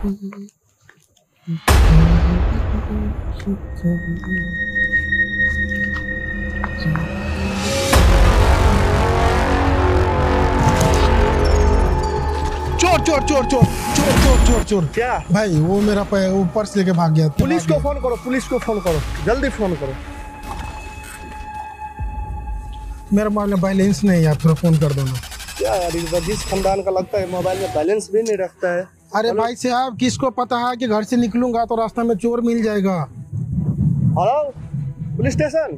चोर चोर चोर चोर चोर चोर चोर चोर। क्या भाई वो मेरा वो पर्स लेके भाग गया। पुलिस को फोन करो, पुलिस को फोन करो, जल्दी फोन करो। मेरा मोबाइल में बैलेंस नहीं है, थोड़ा फोन कर दो ना। क्या यार, जिस खानदान का लगता है मोबाइल में बैलेंस भी नहीं रखता है। अरे भाई साहब, किसको पता है कि घर से निकलूंगा तो रास्ता में चोर मिल जाएगा। हेलो पुलिस स्टेशन,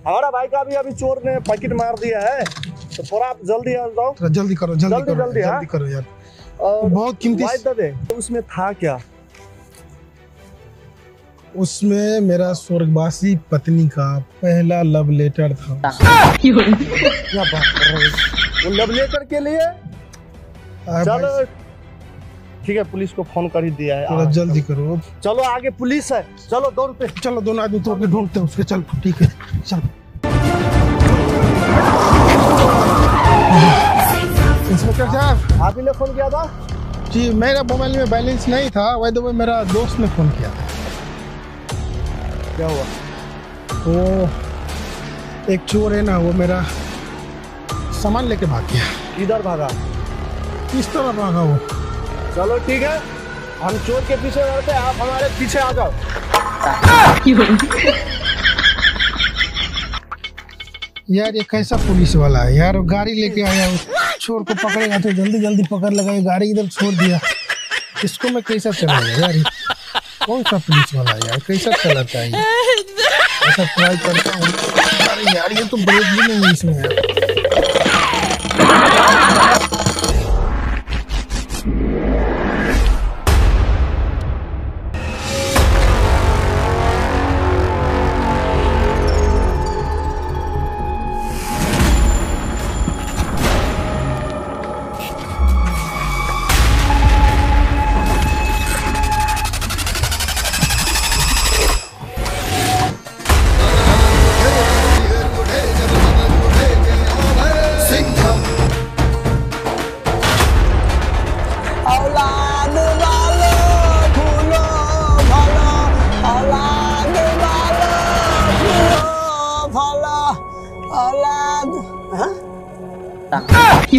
हमारा भाई का अभी चोर ने पैकेट मार दिया है, तो थोड़ा आप जल्दी आ जाओ। जल्दी करो, जल्दी करो, जल्दी करो यार। और बहुत कीमती तो उसमें था क्या? उसमें मेरा स्वर्गवासी पत्नी का पहला लव लेटर था। क्या बात कर रहे हो? वो लव लेटर के लिए? चलो ठीक है, पुलिस को फोन कर ही दिया है। थोड़ा जल्दी करो। चलो आगे पुलिस है, चलो दौड़ पे। चलो दोनों आदमी तोड़ के ढूंढते हैं उसके। चल ठीक है, चल। इंस्पेक्टर साहब, आप ही ने फोन किया था? जी, मेरा मोबाइल में बैलेंस नहीं था, वही मेरा दोस्त ने फोन किया था। क्या हुआ? वो एक चोर है ना, वो मेरा सामान लेके भाग गया। किधर भागा? किस तरह भागा वो? चलो ठीक है, हम चोर के पीछे रहते हैं, आप हमारे पीछे आ जाओ। यार ये कैसा पुलिस वाला है यार, गाड़ी लेके आया, चोर को पकड़ेगा तो जल्दी जल्दी पकड़ लगा, गाड़ी इधर छोड़ दिया। इसको मैं कैसा चलाऊंगा यार? कौन सा पुलिस वाला है यार, कैसा चलाता है? ऐसा ट्राई करता हूँ। अरे यार ये तो ब्रेक भी नहीं है इसमें यार।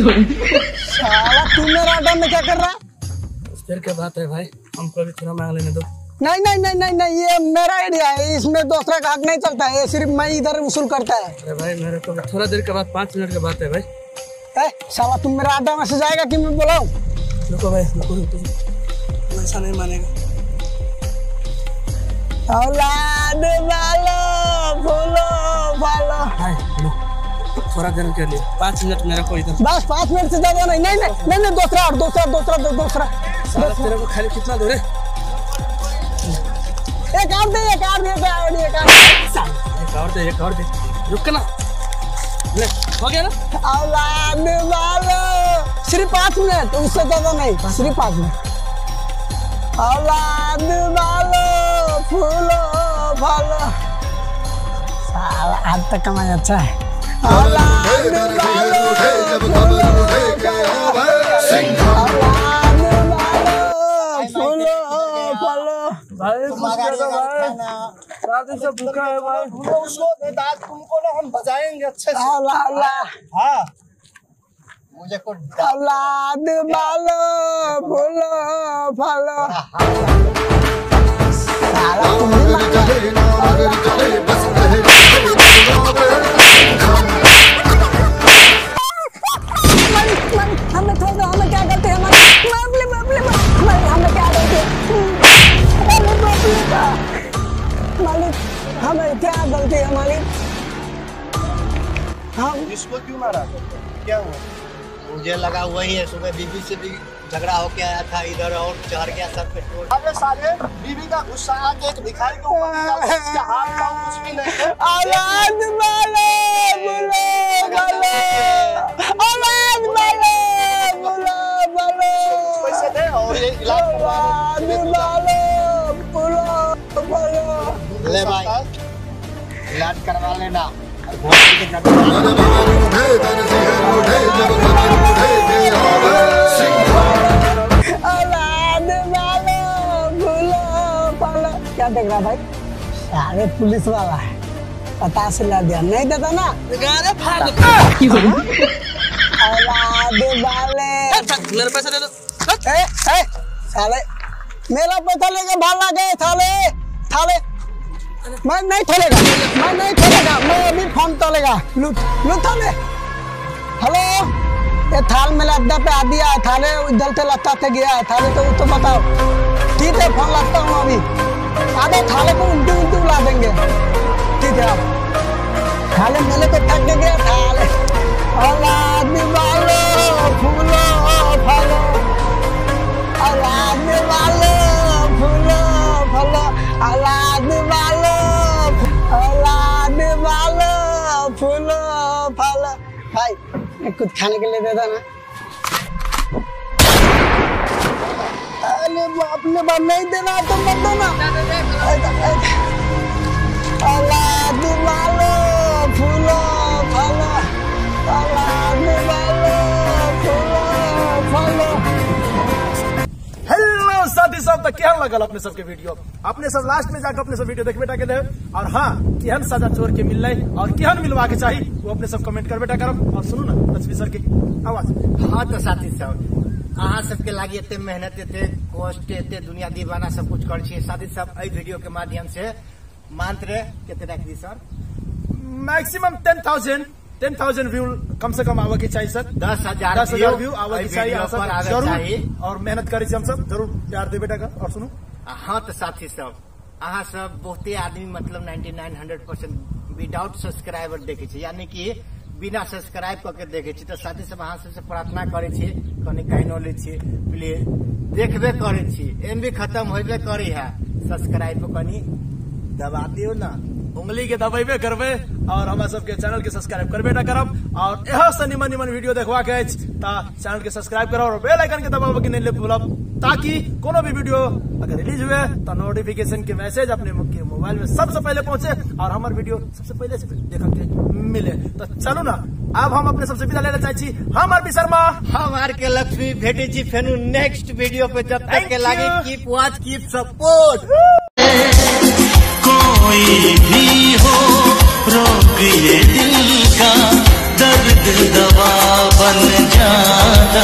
साला तू मेरा अड्डा में क्या कर रहा? फिर क्या बात है भाई, हमको भी थोड़ा मांग लेने दो। नहीं नहीं नहीं नहीं नहीं, ये मेरा आइडिया है, इसमें दूसरा का हक नहीं चलता है, ये सिर्फ मैं इधर वसूल करता है। अरे भाई मेरे को थोड़ा देर के बाद 5 मिनट की बात है भाई। साला तुम मेरा अड्डा में से जाएगा कि मैं बुलाऊं? रुको भाई, रुको, ऐसा नहीं मानेगा। औलाद वालो फूलो फालो। थोड़ा देर के लिए 5 मिनट मेरे को इधर। बस 5 मिनट से ज्यादा नहीं। नहीं नहीं नहीं, नहीं दूसरा दूसरा दूसरा दूसरा। तेरे को खाली कितना दूर है? एक और दे, एक और दे, एक और दे। रुक ना, हो गया ना? औलाद वालो सिर्फ 5 मिनट, उससे ज्यादा नहीं, सिर्फ 5 मिनट। औलाद वालो फूलो फालो। साला आज तक कमाई अच्छा है। औलाद वालो फूलो फालो। भाई शादी से भूखा है भाई, उसको तुमको ना हम बजाएंगे अच्छे से। हाँ मुझे को औलाद वालो फूलो फालो। हमें छोड़ दो, हमें क्या करते हैं? हमें क्या करते हैं मालिक? हमें क्या गलती है मालिक? हम इसको क्यों मारा? क्या हुआ? मुझे लगा वही है, सुबह बीबी से भी झगड़ा होके आया था इधर और चढ़ गया सर पे चोट। अबे साले, बीबी का गुस्सा आके एक भिखारी के ऊपर निकाल दे, इसका हाथ पाँव कुछ भी नहीं है। औलाद वाले बोलो बोलो, औलाद वाले बोलो बोलो, पैसे दे और ये इलाज करवा दे। औलाद वाले बोलो बोलो। ले भाई, इलाज करवा लेना। औलाद वाले लग रहा भाई? सारे पुलिस वाला है, पता से ला दिया, नहीं देता ना? औलाद वाले, मेरा पैसा दे दो। साले मेरा पैसा लेके भाग गए थाले थाले। मैं नहीं खोलेगा, मैं नहीं खोलेगा, मैं अभी फोन तोलेगा। लूट लूट थाले। हेलो, ये थाल मेरा अड्डा पे आ दिया है, थाले इधर से लगता से गया है थाले, तो बताओ। ठीक है, फोन लगता हूँ अभी। आधे थाले को उल्टी उल्टी उड़ा देंगे। ठीक है, थाले मेले को थक गया थाले। औलाद वालो फूलो फलो, औलाद वालो फूलो फलो, औलाद वालो, औलाद वालो फूलो फलो। भाई कुछ खाने के लिए दे दो ना। अरे बाप ने बात नहीं देना तो मत दो ना। औलाद वालो फूलो फलो, औलाद वालो फूलो फलो। हेलो साथी सब, तो क्या लगल अपने सबके वीडियो? अपने सब लास्ट में जाकर अपने सब वीडियो देख बेटा के दे। और हाँ, केहन सजा चोर के मिल रही और केहन मिलवा के चाहिए वो अपने सब कमेंट कर बेटा करब। और सुनो ना लक्ष्मी सर की आवाज। हाँ तो साथी सब, अहाँ सबके लागी एते मेहनत, एते कष्ट, एते दुनिया दीवाना सब कुछ कर छी। साथी सब एहि वीडियो के माध्यम से मंत्र केते रख दी सर? मैक्सिमम 10,000 व्यू कम से कम आवे के चाहिए सर। 10,000 व्यू आवे के चाहिए जरूर। और मेहनत करे हम सब जरूर, प्यार दे बेटा का। और सुनो, हाँ तो साथी सब, अहाँ सब बहुते आदमी मतलब 99-100% विदाउट सब्सक्राइबर देखे छी, यानी कि बिना सब्सक्राइब करके देखे छी। तो साथी सब अहाँ सबसे प्रार्थना करे छी, कनी कहीं नॉलेज छी, प्लीज देखबे करे छी, एमबी खत्म होबे करी है, सब्सक्राइब कनी दबा दियो ना, उंगली के दबाइबे करबे। और हमारे सबके चैनल के सब्सक्राइब करबे ना करब। और यह से निमन वीडियो देखवा के चैनल के सब्सक्राइब करो और बेल आइकन के दबाव के नहीं भूलब, ताकि कोनो भी वीडियो अगर रिलीज हुए तो नोटिफिकेशन के मैसेज अपने मोबाइल में सबसे पहले पहुंचे और हमारे वीडियो सबसे पहले से देखा के मिले। तो चलो ना, अब हम अपने सबसे विदा लेना चाहिए। हम आरपी शर्मा, हमार के लक्ष्मी भेटी जी फेनु नेक्स्ट वीडियो पे। जब तक के लागे कीप वॉच, कीप सपोर्ट। कोई भी हो रोग ये दिल का, दर्द दवा बन जाता